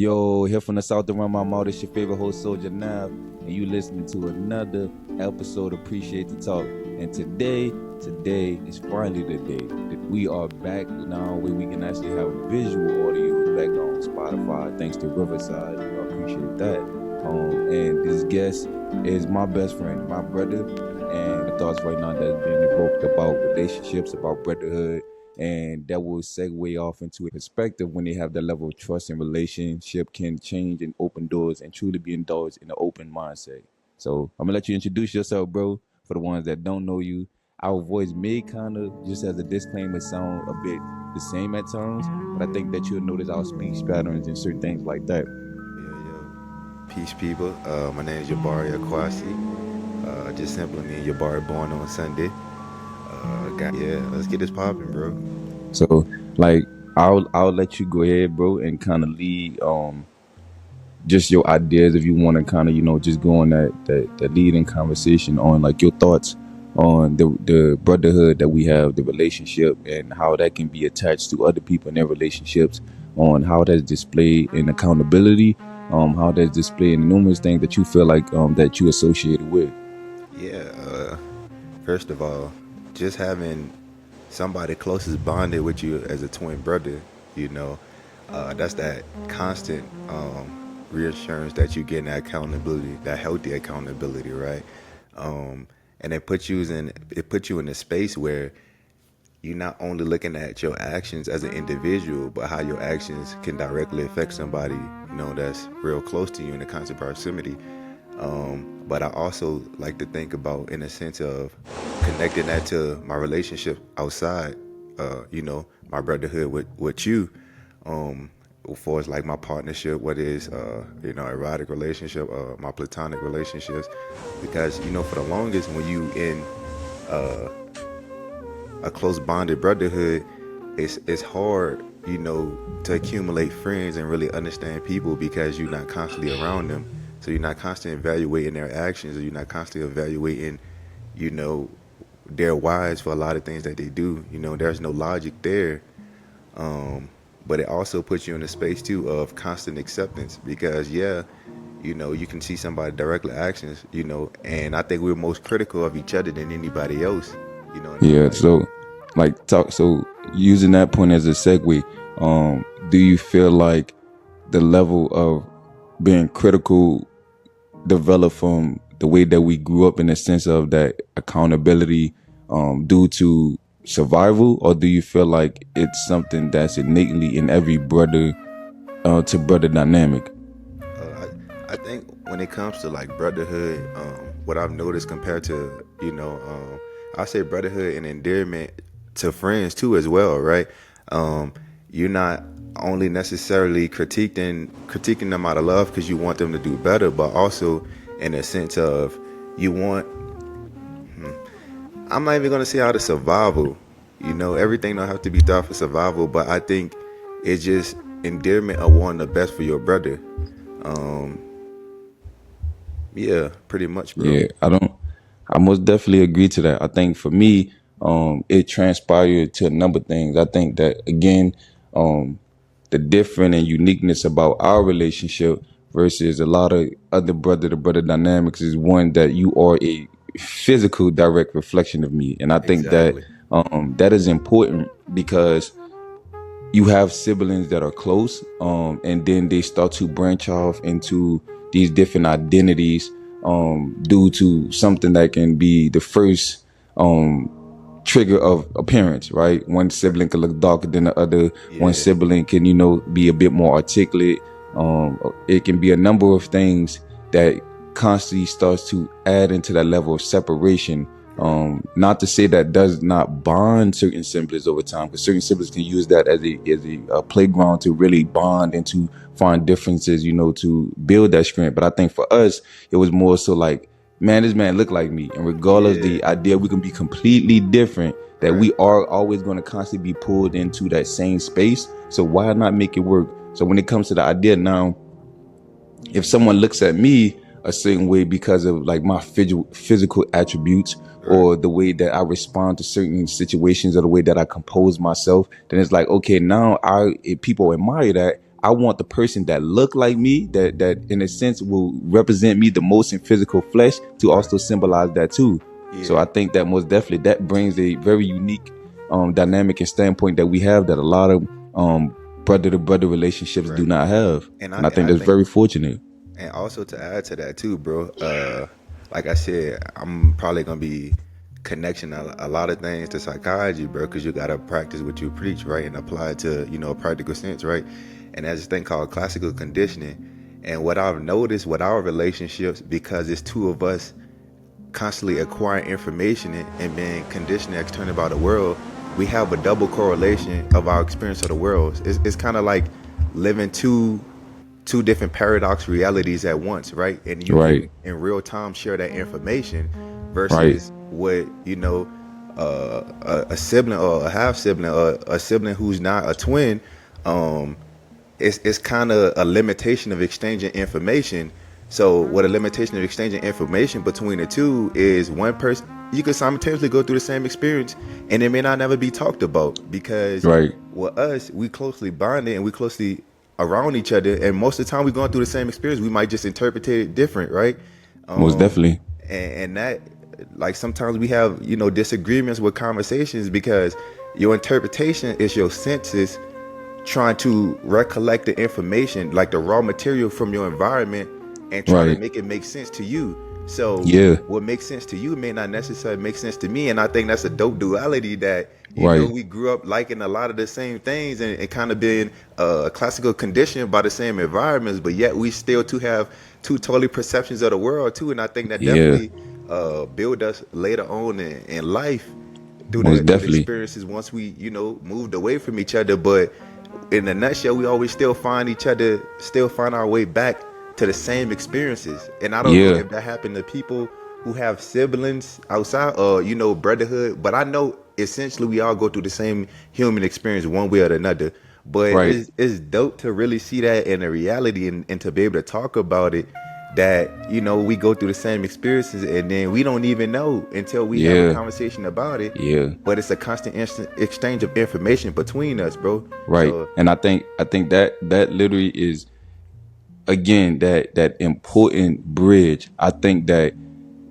Yo, here from the south to run my mouth. It's your favorite host, Soja and Yabari, and you listening to another episode of Appreciate the Talk. And today is finally the day that we are back now where we can actually have visual audio back on Spotify, thanks to Riverside. I appreciate that. And this guest is my best friend, my brother, and the thoughts right now that's being evoked about relationships, about brotherhood, and that will segue off into a perspective when they have that level of trust and relationship can change and open doors and truly be indulged in an open mindset. So I'm gonna let you introduce yourself, bro. For the ones that don't know you, our voice may kind of, just as a disclaimer, sound a bit the same at times, but I think that you'll notice our speech patterns and certain things like that. Peace, people. My name is Yabari Akwasi. Just simply me and Yabari born on Sunday. Let's get this popping, bro. So like I'll let you go ahead, bro, and kind of lead just your ideas if you want to kind of just go on that leading conversation on like your thoughts on the brotherhood that we have, the relationship, and how that can be attached to other people in their relationships, on how that's displayed in accountability, how that's displayed in numerous things that you feel like that you associated with. Yeah. First of all, just having somebody closest bonded with you as a twin brother, you know, that's that constant reassurance that you get in that accountability, that healthy accountability, right? And it puts you in a space where you're not only looking at your actions as an individual, but how your actions can directly affect somebody, that's real close to you in a constant proximity. But I also like to think about in a sense of connecting that to my relationship outside, my brotherhood with you. As far as like my partnership, what is, erotic relationship, my platonic relationships, because, for the longest when you in a close bonded brotherhood, it's hard, to accumulate friends and really understand people because you're not constantly around them. So you're not constantly evaluating their actions, or you're not constantly evaluating, you know, their whys for a lot of things that they do. There's no logic there. But it also puts you in a space too of constant acceptance because you can see somebody directly actions, and I think we're most critical of each other than anybody else, in our Yeah, life. so like talk so using that point as a segue, do you feel like the level of being critical developed from the way that we grew up in the sense of that accountability due to survival, or do you feel like it's something that's innately in every brother to brother dynamic? I think when it comes to like brotherhood, what I've noticed compared to, I say brotherhood and endearment to friends too as well, right? Um, you're not only necessarily critiquing them out of love because you want them to do better, but also in a sense of you want. I'm not even gonna say out of survival. Everything don't have to be thought for survival, but I think it's just endearment of wanting the best for your brother. Um, Yeah, pretty much, bro. Yeah, I most definitely agree to that. I think for me, it transpired to a number of things. I think that again, um, the different and uniqueness about our relationship versus a lot of other brother to brother dynamics is one that you are a physical direct reflection of me. And I think that Exactly. that is important because you have siblings that are close, and then they start to branch off into these different identities due to something that can be the first trigger of appearance, right? One sibling can look darker than the other. One Yeah. sibling can, be a bit more articulate. It can be a number of things that constantly starts to add into that level of separation. Right. Not to say that does not bond certain siblings over time, because certain siblings can use that as a playground to really bond and to find differences, to build that strength. But I think for us, it was more so like, man, this man look like me, and regardless Yeah. the idea we can be completely different, that Right. we are always going to constantly be pulled into that same space. So why not make it work? So when it comes to the idea now, if someone looks at me a certain way because of like my physical attributes Right. or the way that I respond to certain situations or the way that I compose myself, then it's like, okay, now if people admire that, I want the person that look like me, that in a sense will represent me the most in physical flesh, to Right. also symbolize that too. So Yeah. I think that most definitely that brings a very unique dynamic and standpoint that we have that a lot of brother to brother relationships do Right. not have. And I And I and think I that's think very fortunate. and also to add to that too, bro. Like I said, I'm probably gonna be connection a lot of things to psychology, bro, because you gotta practice what you preach, right, and apply it to a practical sense, right. And there's this thing called classical conditioning. And what I've noticed with our relationships, because it's two of us constantly acquiring information and being conditioned external about the world, we have a double correlation of our experience of the world. It's kind of like living two different paradox realities at once, right? And you can Right, in real time share that information right, versus what a sibling or a half sibling or a sibling who's not a twin. Um, it's kind of a limitation of exchanging information. So what a limitation of exchanging information between the two is, one person, you could simultaneously go through the same experience and it may not never be talked about, because right. with us, we closely bonded and we closely around each other, and most of the time we going through the same experience, we might just interpret it different, right? Most definitely. And that, like, sometimes we have disagreements with conversations because your interpretation is your senses trying to recollect the information, like the raw material from your environment, and trying to Right. make it make sense to you. So Yeah. what makes sense to you may not necessarily make sense to me. And I think that's a dope duality that, Right. we grew up liking a lot of the same things, and kind of being classical conditioned by the same environments, but yet we still to have two totally perceptions of the world too. And I think that Yeah. definitely build us later on in life Most through the definitely. experiences once we moved away from each other. But in a nutshell, we always still find each other, still find our way back to the same experiences. And I don't know Yeah. if that happened to people who have siblings outside or brotherhood, but I know essentially we all go through the same human experience one way or another. But Right. it's dope to really see that in a reality, and to be able to talk about it, that we go through the same experiences and then we don't even know until we have a Yeah. conversation about it. Yeah. But it's a constant exchange of information between us, bro. Right. So And I think that that literally is, again, that important bridge. I think that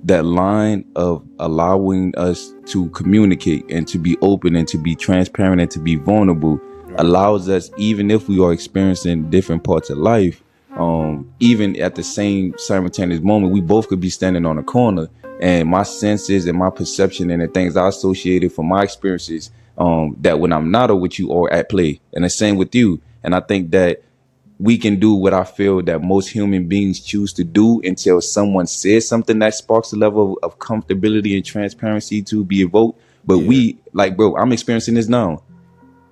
that line of allowing us to communicate and to be open and to be transparent and to be vulnerable right. allows us, even if we are experiencing different parts of life, even at the same simultaneous moment, we both could be standing on a corner, and my senses and my perception and the things I associated from my experiences, that when I'm not with you, are at play, and the same with you. And I think that we can do what I feel that most human beings choose to do until someone says something that sparks a level of comfortability and transparency to be evoked. But Yeah, we, like, bro, I'm experiencing this now.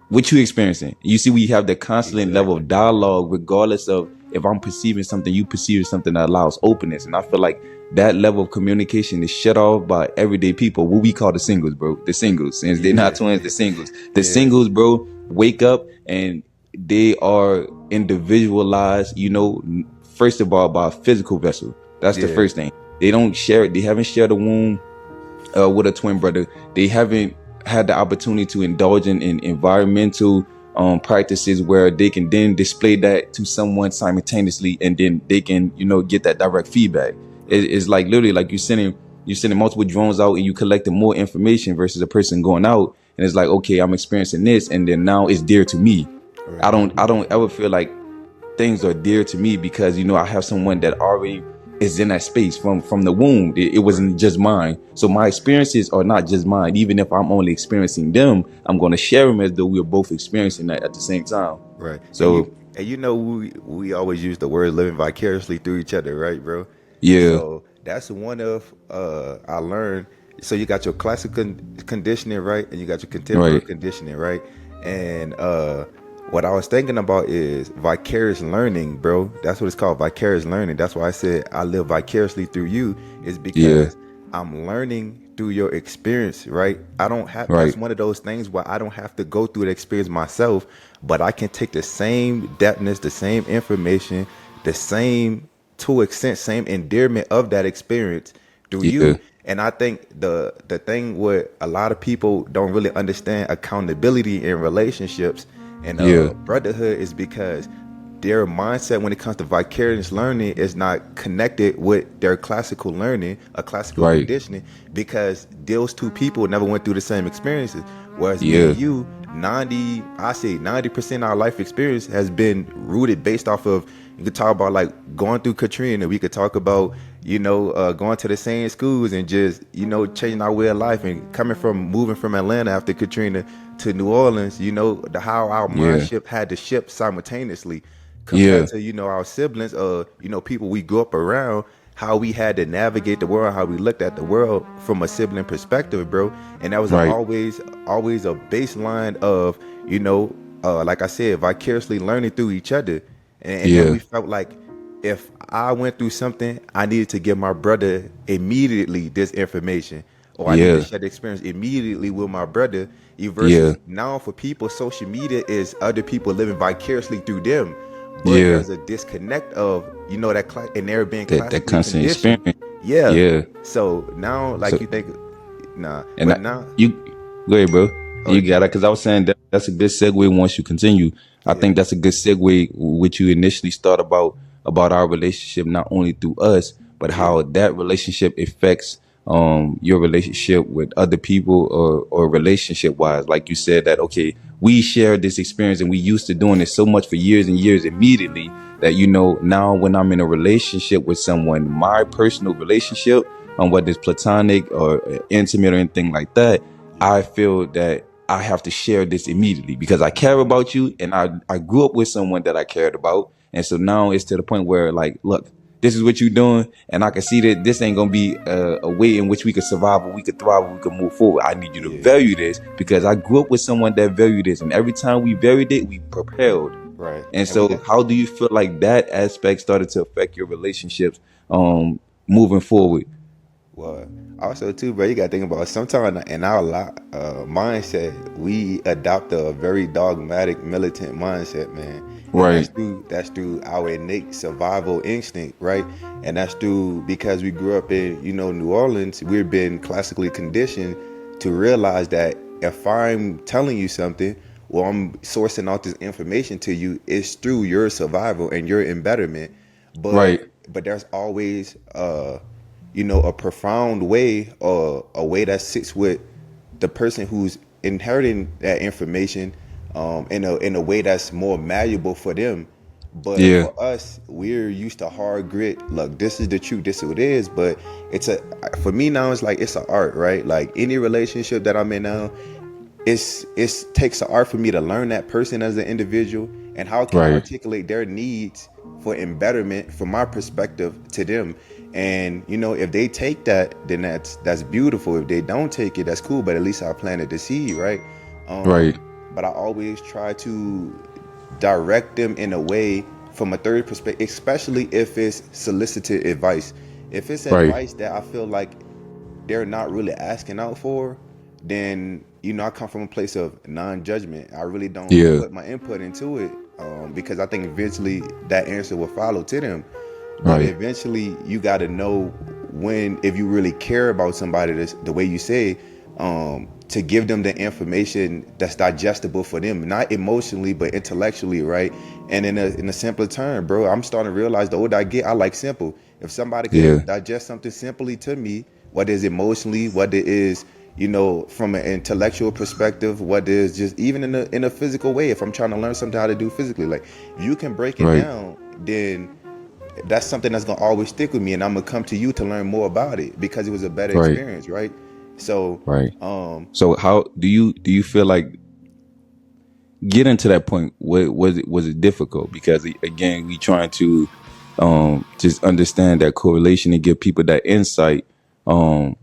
What you experiencing? You see, we have the constant level exactly. of dialogue, regardless of if I'm perceiving something, you perceiving something, that allows openness. And I feel like that level of communication is shut off by everyday people, what we call the singles, bro. The singles, since they're not Yeah. twins, the singles. The Yeah. singles, bro, wake up and they are individualized, first of all, by a physical vessel. That's the Yeah. first thing. They don't share it. They haven't shared a womb with a twin brother. They haven't had the opportunity to indulge in environmental practices where they can then display that to someone simultaneously, and then they can get that direct feedback. Right. It's like literally like you're sending multiple drones out and you collecting more information versus a person going out and it's like, okay, I'm experiencing this, and then now it's dear to me. I Right. don't I don't ever feel like things are dear to me because I have someone that already is in that space from the womb. It Right. wasn't just mine, so my experiences are not just mine. Even if I'm only experiencing them, I'm going to share them as though we're both experiencing that at the same time. Right. And So we always use the word living vicariously through each other, right, bro? yeah. So that's one of I learned. So you got your classical conditioning, right, and you got your contemporary Right. conditioning, right. And what I was thinking about is vicarious learning, bro. That's what it's called, vicarious learning. That's why I said I live vicariously through you, is Yeah. because I'm learning through your experience, right? I don't have, that's Right. one of those things where I don't have to go through the experience myself, but I can take the same depthness, the same information, the same, to extent, same endearment of that experience through Yeah. you. And I think the thing what a lot of people don't really understand accountability in relationships and Yeah. brotherhood is because their mindset when it comes to vicarious learning is not connected with their classical learning, a classical Right. conditioning, because those two people never went through the same experiences. Whereas me Yeah. and you, 90% of our life experience has been rooted based off of, you could talk about like going through Katrina, we could talk about, going to the same schools and just, changing our way of life, and coming from moving from Atlanta after Katrina to New Orleans, how our Yeah. mindship had to shift simultaneously compared Yeah. to, our siblings, people we grew up around, how we had to navigate the world, how we looked at the world from a sibling perspective, bro. And that was Right. always a baseline of, like I said, vicariously learning through each other. And then Yeah. we felt like if I went through something, I needed to give my brother immediately this information, or I need to Yeah. share the experience immediately with my brother. Yeah. Versus now, for people, social media is other people living vicariously through them, but Yeah. there's a disconnect of, and they're being That classically constant conditioned. experience. Yeah. Yeah. So now, like So, you think, nah, and but I, now, you go ahead, bro. oh You got it. Because I was saying that's a good segue. Once you continue, I yeah, think that's a good segue. Which you initially start about our relationship, not only through us, but yeah, how that relationship affects your relationship with other people, or relationship wise. Like you said, that okay, we shared this experience and we used to doing this so much for years and years immediately that now when I'm in a relationship with someone, my personal relationship, whether it's platonic or intimate or anything like that, yeah, I feel that I have to share this immediately because I care about you, and I grew up with someone that I cared about. And so now it's to the point where, like, look, this is what you're doing, and I can see that this ain't gonna be a way in which we could survive, or we could thrive, or we could move forward. I need you to yeah, value this because I grew up with someone that valued this, and every time we valued it, we propelled. right. And And we so, got, how do you feel like that aspect started to affect your relationships moving forward? well, also too, bro, you gotta think about sometimes in our mindset, we adopt a very dogmatic, militant mindset, man, and Right, that's through our innate survival instinct, right? And that's through because we grew up in New Orleans, we've been classically conditioned to realize that if I'm telling you something, well, I'm sourcing out this information to you, it's through your survival and your embetterment. But right, there's always a profound way, or a way that sits with the person who's inheriting that information, in a way that's more malleable for them. But yeah, for us, we're used to hard grit. Look, this is the truth. This is what it is. But for me now, it's like it's an art, right? Like any relationship that I'm in now, it's takes an art for me to learn that person as an individual, and how can I right, articulate their needs for embetterment from my perspective to them. And if they take that, then that's beautiful. If they don't take it, that's cool, but at least I planted the seed, right? right, But I always try to direct them in a way from a third perspective, especially if it's solicited advice. If it's right, advice that I feel like they're not really asking out for, then I come from a place of non-judgment. I really don't yeah, put my input into it, because I think eventually that answer will follow to them. But right, eventually, you got to know when, if you really care about somebody, the way you say, to give them the information that's digestible for them, not emotionally but intellectually, right? And in a simpler term, bro, I'm starting to realize the older I get, I like simple. If somebody yeah, could digest something simply to me, what is emotionally, what it is, from an intellectual perspective, what is just even in a physical way. If I'm trying to learn something how to do physically, like if you can break it right, down, then that's something that's gonna always stick with me, and I'm gonna come to you to learn more about it because it was a better right, experience, right? So, right. So, how do you feel like getting to that point? Was it difficult? Because again, we trying to just understand that correlation and give people that insight um,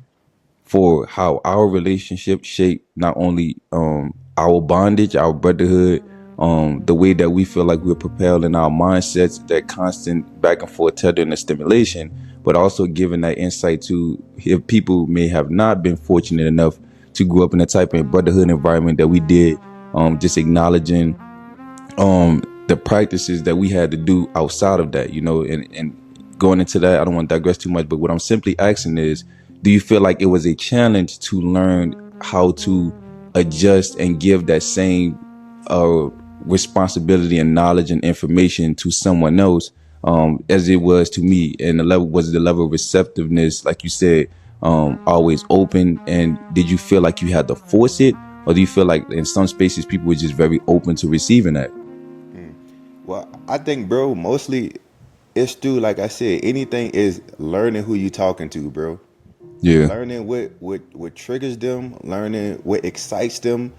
for how our relationship shape not only our bondage, our brotherhood, the way that we feel like we're propelled in our mindsets, that constant back and forth tethering and stimulation, but also giving that insight to if people may have not been fortunate enough to grow up in the type of brotherhood environment that we did, just acknowledging the practices that we had to do outside of that, and going into that, I don't want to digress too much, but what I'm simply asking is, do you feel like it was a challenge to learn how to adjust and give that same uh responsibility and knowledge and information to someone else, as it was to me. And the level of receptiveness, like you said, always open? And did you feel like you had to force it, or do you feel like in some spaces people were just very open to receiving that? Well, I think, bro, mostly it's through, like I said, anything is learning who you talking to, bro. Yeah, Learning what triggers them, learning what excites them,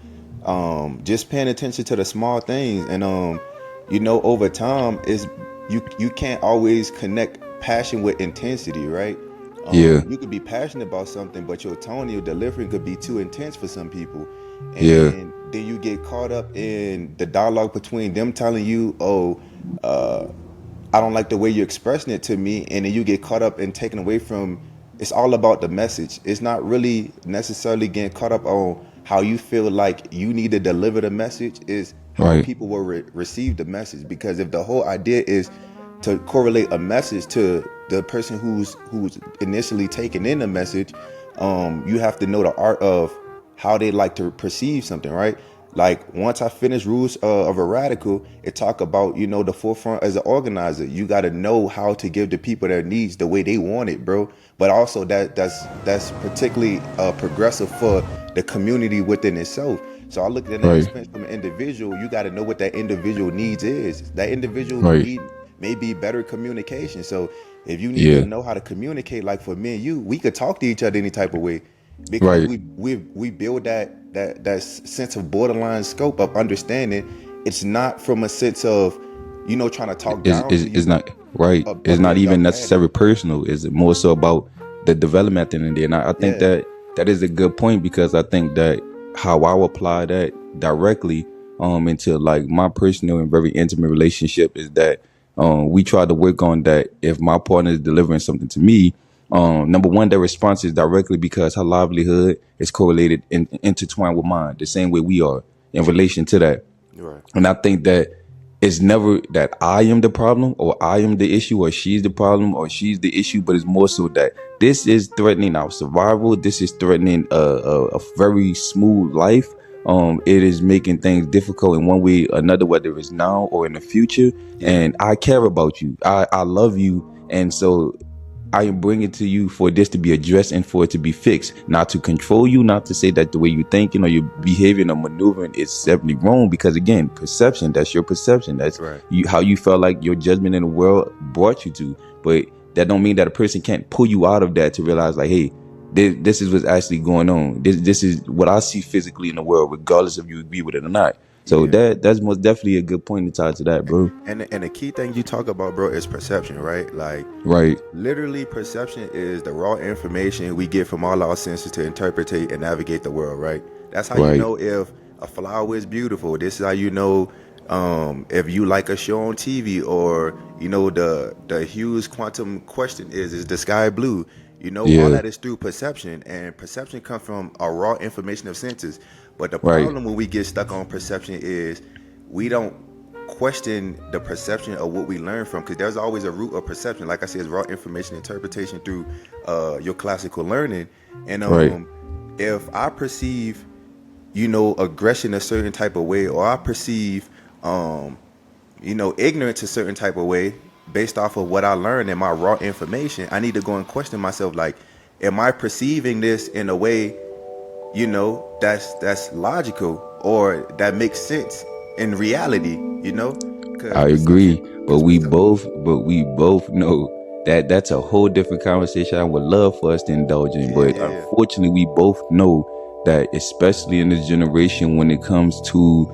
just paying attention to the small things, and over time is you can't always connect passion with intensity, right? yeah, You could be passionate about something, but your tone, your delivery could be too intense for some people, yeah, and then you get caught up in the dialogue between them telling you, "Oh, I don't like the way you're expressing it to me," and then you get caught up and taken away from. It's all about the message. It's not really necessarily getting caught up on how you feel like you need to deliver the message. Is how right, people will receive the message. Because if the whole idea is to correlate a message to the person who's initially taking in the message, you have to know the art of how they like to perceive something, right? Like once I finish Rules of a Radical, it talk about the forefront as an organizer. You got to know how to give the people their needs the way they want it, bro. But also that's particularly progressive for the community within itself. So I look at that right, expense from an individual. You got to know what that individual needs is. That individual right, need maybe better communication. So if you need to yeah, know how to communicate, like for me and you, we could talk to each other any type of way because right. we build that sense of borderline scope of understanding. It's not from a sense of trying to talk down to Is you not right. or It's not being even dogmatic. necessarily personal. It's more so about the development at the end of the day. And I think Yeah, that that is a good point, because I think that how I would apply that directly into like my personal and very intimate relationship is that we try to work on that. If my partner is delivering something to me, number one, their response is directly because her livelihood is correlated and intertwined with mine, the same way we are in relation to that. right. And I think that it's never that I am the problem or I am the issue or she's the problem or she's the issue, but it's more so that this is threatening our survival. This is threatening a very smooth life. It is making things difficult in one way or another, whether it's now or in the future. Yeah, And I care about you. I love you. And so I am bringing to you for this to be addressed and for it to be fixed, not to control you, not to say that the way you're thinking or your behaving or maneuvering is definitely wrong. Because again, perception, that's your perception. That's right. you, how you felt like your judgment in the world brought you to. But that don't mean that a person can't pull you out of that to realize like, hey, this is what's actually going on. This is what I see physically in the world, regardless if you agree with it or not. So Yeah. that's most definitely a good point to tie to that, bro. And the key thing you talk about, bro, is perception, right? Like Right, literally, perception is the raw information we get from all our senses to interpret and navigate the world, right? That's how you right, know if a flower is beautiful. This is how you know if you like a show on TV, or the Hughes quantum question is the sky blue? All yeah, that is through perception, and perception comes from a raw information of senses. But the right, problem when we get stuck on perception is we don't question the perception of what we learn from, because there's always a root of perception. Like I said, it's raw information interpretation through your classical learning. And right. if I perceive aggression a certain type of way, or I perceive ignorance a certain type of way based off of what I learned in my raw information, I need to go and question myself, like, am I perceiving this in a way that's logical or that makes sense in reality, because I agree, because but we both know that that's a whole different conversation I would love for us to indulge in. yeah, But yeah, yeah, unfortunately, we both know that, especially in this generation, when it comes to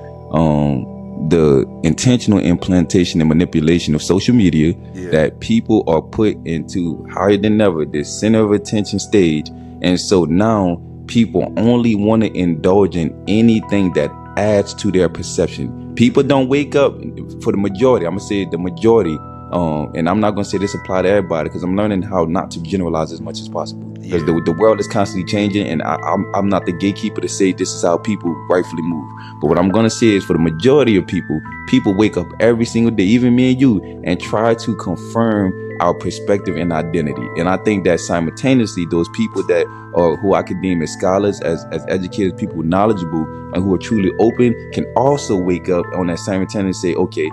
the intentional implantation and manipulation of social media, yeah, that people are put into higher than ever this center of attention stage. And so now people only want to indulge in anything that adds to their perception. People don't wake up, for the majority, I'm gonna say the majority, and I'm not gonna say this apply to everybody, because I'm learning how not to generalize as much as possible, because yeah, the world is constantly changing, and I'm not the gatekeeper to say this is how people rightfully move. But what right, I'm gonna say is, for the majority of people, people wake up every single day, even me and you, and try to confirm our perspective and identity. And I think that simultaneously, those people that are who I could deem as scholars, as educated people, knowledgeable, and who are truly open, can also wake up on that simultaneous say, okay,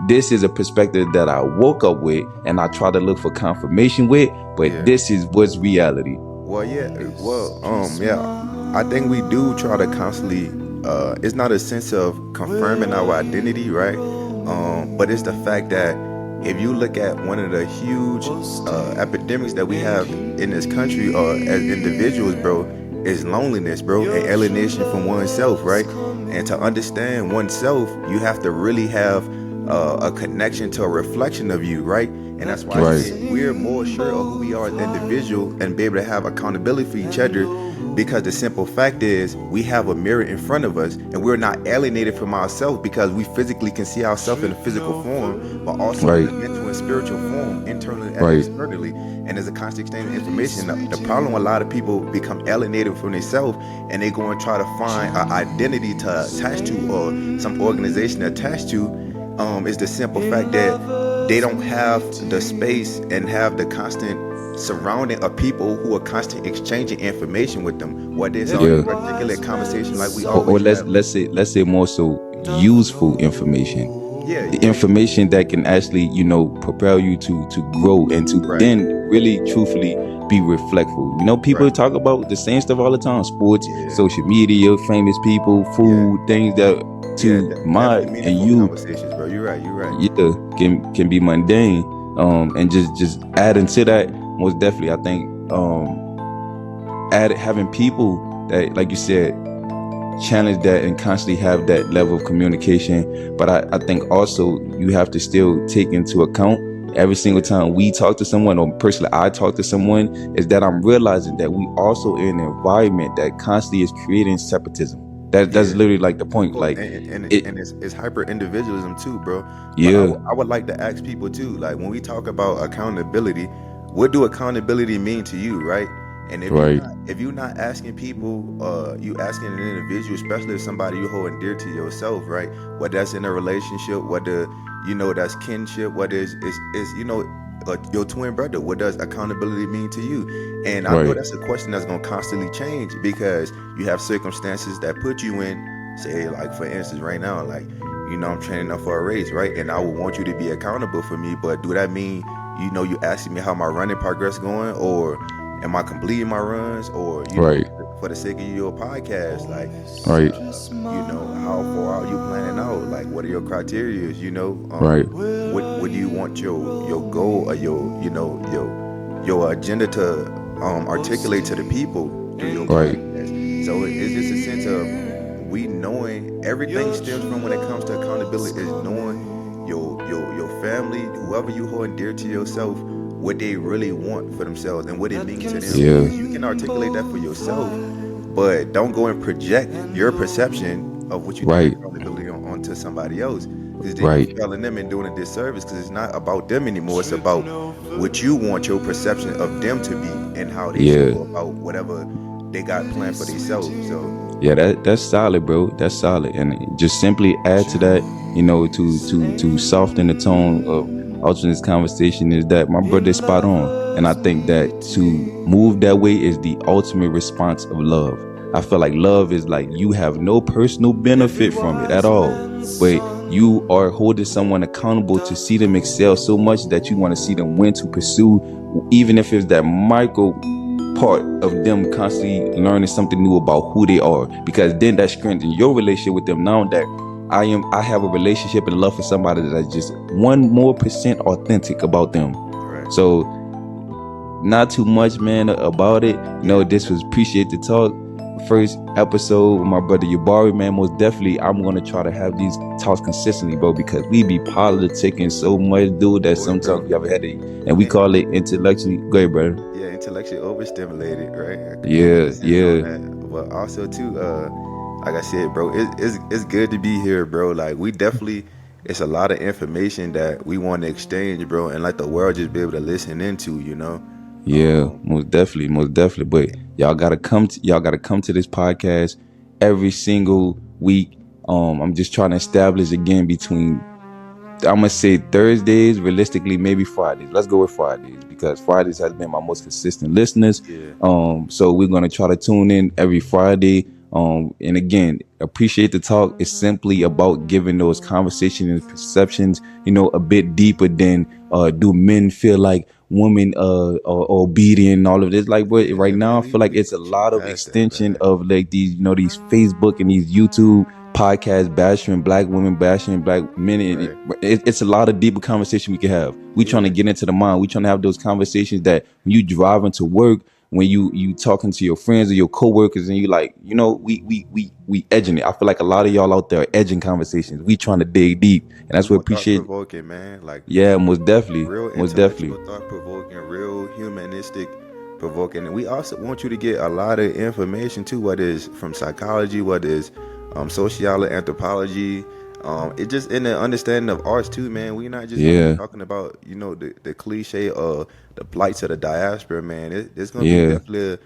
this is a perspective that I woke up with, and I try to look for confirmation with, but Yeah. this is what's reality. Well, yeah. Well, yeah. I think we do try to constantly. It's not a sense of confirming our identity, right? But it's the fact that if you look at one of the huge epidemics that we have in this country, or as individuals, bro, is loneliness, bro, and alienation from oneself, right? And to understand oneself, you have to really have a connection to a reflection of you, right? And that's why I Right. say we're more sure of who we are as an individual and be able to have accountability for each other, because the simple fact is we have a mirror in front of us and we're not alienated from ourselves, because we physically can see ourselves in a physical form, but also in Right. a mental and spiritual form, internally and Right. externally. And there's a constant exchange of information. The problem, a lot of people become alienated from themselves, and they go and try to find an identity to attach to, or some organization to attach to, is the simple fact that they don't have the space and have the constant surrounding of people who are constantly exchanging information with them, whether it's Yeah. a particular conversation like we Or always have. let's say more so useful information. Yeah, The yeah, information that can actually, propel you to grow and to Right. then really truthfully be reflectful. People Right. talk about the same stuff all the time: sports, Yeah. social media, famous people, food, things that to my definitely and meaningful you, conversations, bro. You're right. You're right. yeah, can be mundane. And just adding to that, most definitely, I think having people that, like you said, challenge that and constantly have that level of communication. But I think also you have to still take into account every single time we talk to someone, or personally I talk to someone, is that I'm realizing that we also in an environment that constantly is creating separatism. That's Yeah. literally like the point. Like and it, it's hyper individualism too, bro. But yeah, I would like to ask people too, like when we talk about accountability, what do accountability mean to you, right? And right, if you're not asking people, you asking an individual, especially if somebody you hold dear to yourself, right? Whether that's in a relationship, whether that's kinship, whether it's your twin brother, what does accountability mean to you? And I know right, that's a question that's gonna constantly change, because you have circumstances that put you in, say, like for instance, right now, like I'm training up for a race, right? And I would want you to be accountable for me, but do that mean you asking me how my running progress going, or am I completing my runs, or right, for the sake of your podcast, like right, how far are you planning out? Like, what are your criteria? right, What do you want your goal, or your agenda to articulate to the people through your right, podcast? So it's just a sense of we knowing everything stems from, when it comes to accountability, is knowing your family, whoever you hold dear to yourself, what they really want for themselves and what it means to them. yeah, Because you can articulate that for yourself, but don't go and project your perception of what you think right, accountability onto somebody else, because then right, you're failing them and doing a disservice, because it's not about them anymore. It's about what you want your perception of them to be, and how they should yeah. go about whatever they got planned for themselves. So Yeah, that's solid, bro. That's solid, and just simply add to that, to soften the tone of also this conversation, is that my brother is spot on, and I think that to move that way is the ultimate response of love. I feel like love is like you have no personal benefit from it at all, but you are holding someone accountable to see them excel so much that you want to see them win, to pursue, even if it's that micro part of them constantly learning something new about who they are, because then that strengthens your relationship with them. Now that I have a relationship and love for somebody that's just 1% more authentic about them. right. So not too much, man, about it. This was appreciate the talk. First episode with my brother Yabari, man. Most definitely I'm gonna try to have these talks consistently, bro, because we be politicking so much, dude, that sometimes we have a headache, and we call it intellectually. Go ahead, brother. Yeah, intellectually overstimulated, right? I Yeah, sense yeah, on that. But also too, like I said, bro, it's good to be here, bro. Like we definitely, it's a lot of information that we want to exchange, bro, and let the world just be able to listen into. yeah, most definitely, most definitely. But y'all gotta come to this podcast every single week. I'm just trying to establish again between I'm gonna say Thursdays, realistically maybe Fridays. Let's go with Fridays because Fridays has been my most consistent listeners. Yeah. So we're gonna try to tune in every Friday. And again, appreciate the talk. It's simply about giving those conversations and perceptions, a bit deeper than do men feel like women are obedient and all of this. Like, but right Yeah, now I man. feel like We it's a can shoot lot of past that, extension man. of like these Facebook and these YouTube podcast bashing black women, bashing black men. Right. It's a lot of deeper conversation we can have. We trying to Yeah. get into the mind. We trying to have those conversations that when you driving to work, when you talking to your friends or your coworkers, and you like, we edging it. I feel like a lot of y'all out there are edging conversations. We trying to dig deep, and We that's what want thought appreciate. provoking, man. Like Yeah, most definitely, real most definitely. intellectual thought provoking, real humanistic provoking. And we also want you to get a lot of information too, whether it's from psychology, whether it's sociology, anthropology. It just in the understanding of arts too, man. We're not just gonna be Yeah, talking about, the cliche of the plights of the diaspora, man. It's gonna be yeah, definitely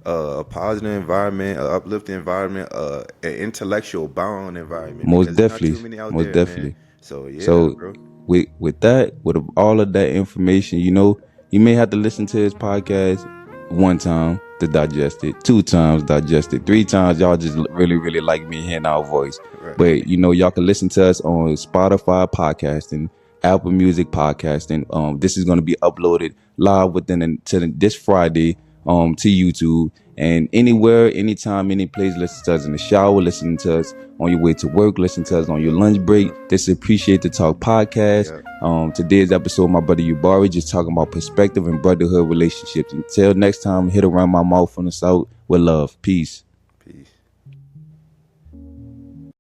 a positive environment, a uplifting environment, an intellectual bound environment most because there's not definitely, too many out most there, man. definitely. So yeah, So bro. with that, with all of that information, you may have to listen to his podcast one time to digest it, two times digest it, three times y'all just really, really like me hearing our voice. Right. But y'all can listen to us on Spotify podcasting, Apple Music podcasting. This is going to be uploaded live this Friday to YouTube and anywhere, anytime, any place. Listen to us in the shower, listen to us on your way to work, listen to us on your lunch break. This is Appreciate the Talk podcast. Yeah. Today's episode, my brother Yabari, just talking about perspective and brotherhood relationships. Until next time, hit around my mouth on the south with love. Peace.